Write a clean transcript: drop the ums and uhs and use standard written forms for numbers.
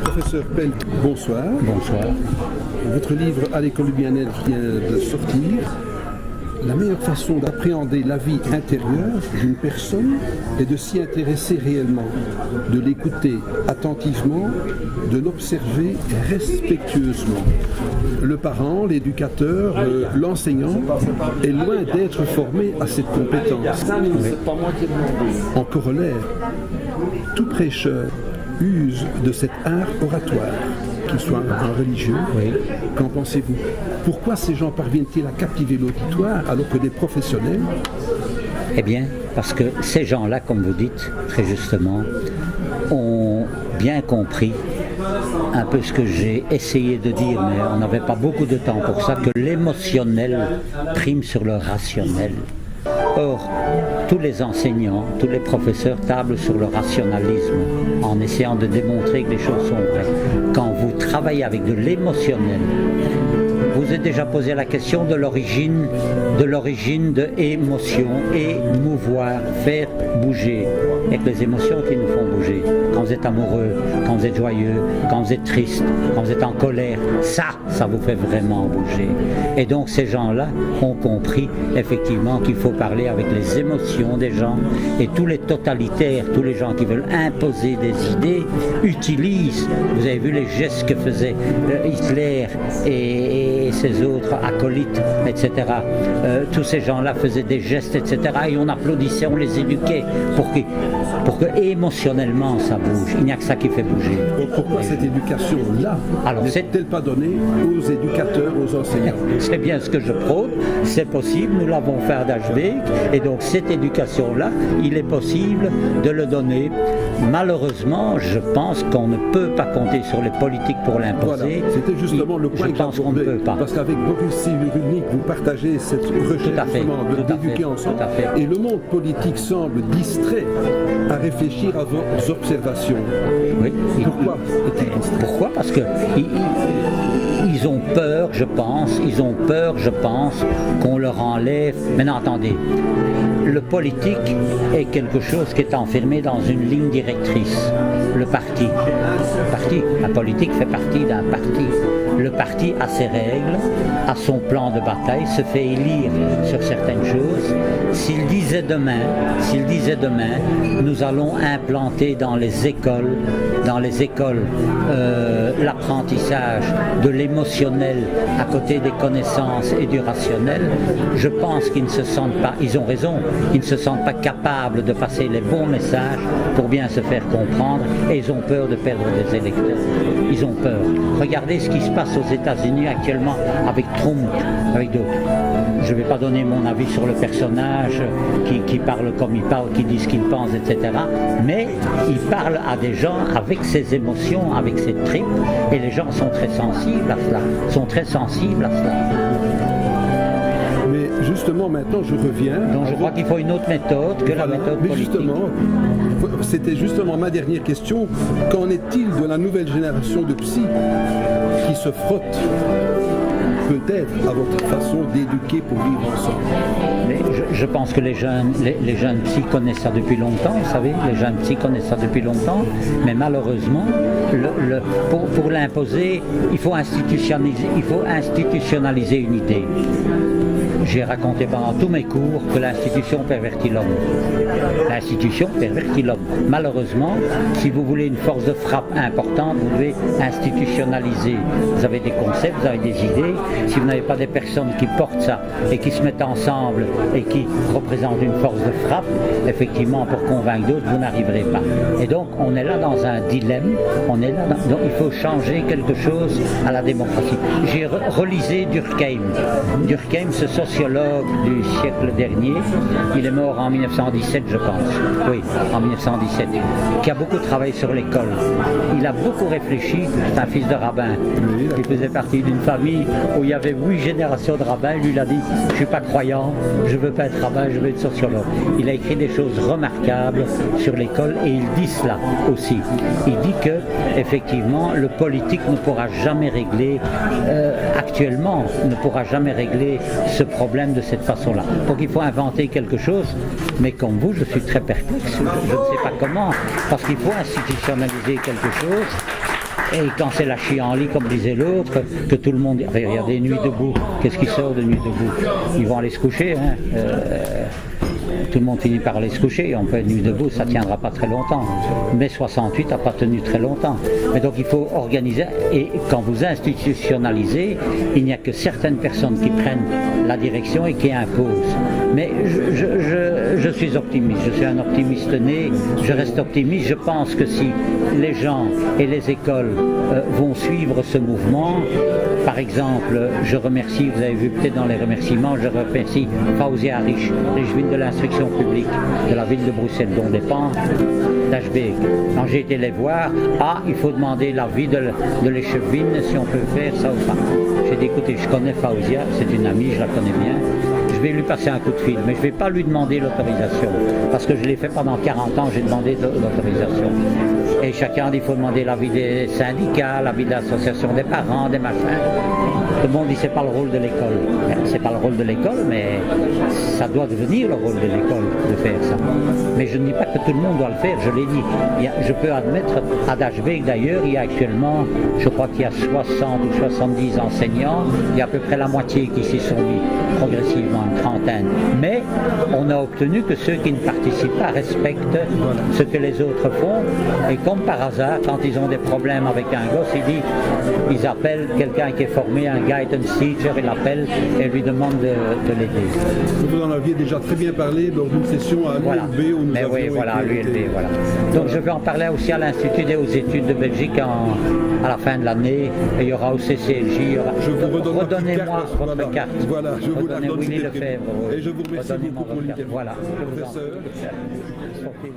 Professeur Penn, bonsoir. Bonsoir. Votre livre À l'école du bien-être vient de sortir. La meilleure façon d'appréhender la vie intérieure d'une personne est de s'y intéresser réellement, de l'écouter attentivement, de l'observer respectueusement. Le parent, l'éducateur, l'enseignant est loin d'être formé à cette compétence. En corollaire, tout prêcheur use de cet art oratoire, qu'il soit un religieux. Oui. Qu'en pensez-vous? Pourquoi ces gens parviennent-ils à captiver l'auditoire alors que des professionnels? Eh bien, parce que ces gens-là, comme vous dites très justement, ont bien compris un peu ce que j'ai essayé de dire, mais on n'avait pas beaucoup de temps pour ça, que l'émotionnel prime sur le rationnel. Or, tous les enseignants, tous les professeurs tablent sur le rationalisme en essayant de démontrer que les choses sont vraies. Quand vous travaillez avec de l'émotionnel, vous vous êtes déjà posé la question de l'origine de émotion, émouvoir, faire bouger. Et que les émotions qui nous font bouger. Quand vous êtes amoureux, quand vous êtes joyeux, quand vous êtes triste, quand vous êtes en colère, ça vous fait vraiment bouger. Et donc ces gens-là ont compris effectivement qu'il faut parler avec les émotions des gens. Et tous les totalitaires, tous les gens qui veulent imposer des idées, utilisent, vous avez vu les gestes que faisaient Hitler et ses autres acolytes, etc. Tous ces gens-là faisaient des gestes, etc. Et on applaudissait, on les éduquait pour que émotionnellement ça bouge. Il n'y a que ça qui fait bouger. Donc pourquoi cette éducation-là n'est-elle pas donnée aux éducateurs, aux enseignants? C'est bien ce que je prône, c'est possible, nous l'avons fait à Dachbeek, et donc cette éducation-là, il est possible de le donner. Malheureusement, je pense qu'on ne peut pas compter sur les politiques pour l'imposer. Voilà, c'était justement le point je pense qu'on ne peut pas. Parce qu'avec Boris Cyrulnik, vous partagez cette recherche d'éduquer ensemble. Et le monde politique semble distrait à réfléchir à vos observations. Oui. Pourquoi est-il distrait? Pourquoi? Parce que ils ont peur, je pense, qu'on leur enlève. Maintenant, attendez. Le politique est quelque chose qui est enfermé dans une ligne directrice. Le parti. La politique fait partie d'un parti. Le parti a ses règles, a son plan de bataille, se fait élire sur certaines choses. S'il disait demain, nous allons implanter dans les écoles, l'apprentissage de l'émotionnel à côté des connaissances et du rationnel, je pense qu'ils ne se sentent pas, ils ont raison, ils ne se sentent pas capables de passer les bons messages pour bien se faire comprendre, et ils ont peur de perdre des électeurs. Ils ont peur. Regardez ce qui se passe aux États-Unis actuellement avec Trump, avec d'autres. Je ne vais pas donner mon avis sur le personnage qui parle comme il parle, qui dit ce qu'il pense, etc. Mais il parle à des gens avec ses émotions, avec ses tripes, et les gens sont très sensibles à cela. Mais justement, maintenant, je reviens. Donc je crois qu'il faut une autre méthode que la méthode politique. Justement, c'était justement ma dernière question. Qu'en est-il de la nouvelle génération de psy qui se frotte peut-être à votre façon d'éduquer pour vivre ensemble? Mais je pense que les jeunes psy connaissent ça depuis longtemps, vous savez, les jeunes psy connaissent ça depuis longtemps, mais malheureusement, pour l'imposer, il faut institutionnaliser une idée. J'ai raconté pendant tous mes cours que l'institution pervertit l'homme. L'institution pervertit l'homme. Malheureusement, si vous voulez une force de frappe importante, vous devez institutionnaliser. Vous avez des concepts, vous avez des idées. Si vous n'avez pas des personnes qui portent ça et qui se mettent ensemble et qui représentent une force de frappe, effectivement, pour convaincre d'autres, vous n'arriverez pas. Et donc, on est là dans un dilemme. Donc, il faut changer quelque chose à la démocratie. J'ai relisé Durkheim. Durkheim, ce sociologue du siècle dernier, il est mort en 1917, je pense. Oui, en 1917. Qui a beaucoup travaillé sur l'école. Il a beaucoup réfléchi. C'est un fils de rabbin. Il faisait partie d'une famille où il y avait 8 générations de rabbins. Lui, il a dit, je ne suis pas croyant, je ne veux pas être rabbin, je veux être sociologue. Il a écrit des choses remarquables sur l'école et il dit cela aussi. Il dit que, effectivement, le politique ne pourra jamais régler, actuellement, ne pourra jamais régler ce problème problèmes de cette façon-là. Donc il faut inventer quelque chose, mais comme vous, je suis très perplexe, je ne sais pas comment, parce qu'il faut institutionnaliser quelque chose. Et quand c'est la chienlit, comme disait l'autre, que tout le monde... Regardez, Nuit debout, qu'est-ce qui sort de Nuit debout? Ils vont aller se coucher, hein. Tout le monde finit par aller se coucher, on peut être Nuit debout, ça ne tiendra pas très longtemps. Mais 68 n'a pas tenu très longtemps. Mais donc il faut organiser, et quand vous institutionnalisez, il n'y a que certaines personnes qui prennent la direction et qui imposent. Mais je suis optimiste, je suis un optimiste né, je reste optimiste, je pense que si les gens et les écoles vont suivre ce mouvement, par exemple, je remercie, vous avez vu peut-être dans les remerciements, je remercie Fauzia Arish, l'échevine de l'instruction publique de la ville de Bruxelles, dont dépend d'Ashbeek. Quand j'ai été les voir, il faut demander l'avis de l'échevine si on peut faire ça ou pas. J'ai dit, écoutez, je connais Fauzia, c'est une amie, je la connais bien. Je vais lui passer un coup de fil, mais je ne vais pas lui demander l'autorisation, parce que je l'ai fait pendant 40 ans, j'ai demandé l'autorisation. Et chacun dit qu'il faut demander l'avis des syndicats, l'avis de l'association des parents, des machins. Tout le monde dit que ce n'est pas le rôle de l'école. C'est pas le rôle de l'école, mais ça doit devenir le rôle de l'école de faire ça. Mais je ne dis pas que tout le monde doit le faire, je l'ai dit. Je peux admettre, à Dashbeek d'ailleurs, il y a actuellement, je crois qu'il y a 60 ou 70 enseignants, il y a à peu près la moitié qui s'y sont mis progressivement, une trentaine. Mais on a obtenu que ceux qui ne participent pas respectent ce que les autres font. Et comme par hasard, quand ils ont des problèmes avec un gosse, ils appellent quelqu'un qui est formé, un guidance teacher, il l'appelle et lui demande de l'aider. Vous en aviez déjà très bien parlé lors d'une session à l'ULB où nous avions oui, voilà, à l'ULB, voilà. Donc je vais en parler aussi à l'Institut des hautes études de Belgique à la fin de l'année. Et il y aura au CCLJ. Je vous redonne redonnez-moi votre carte. Voilà, je vous la redonne. Willy Lefebvre. Et je vous remercie beaucoup pour l'interview. Voilà, je vous en professeur. prie.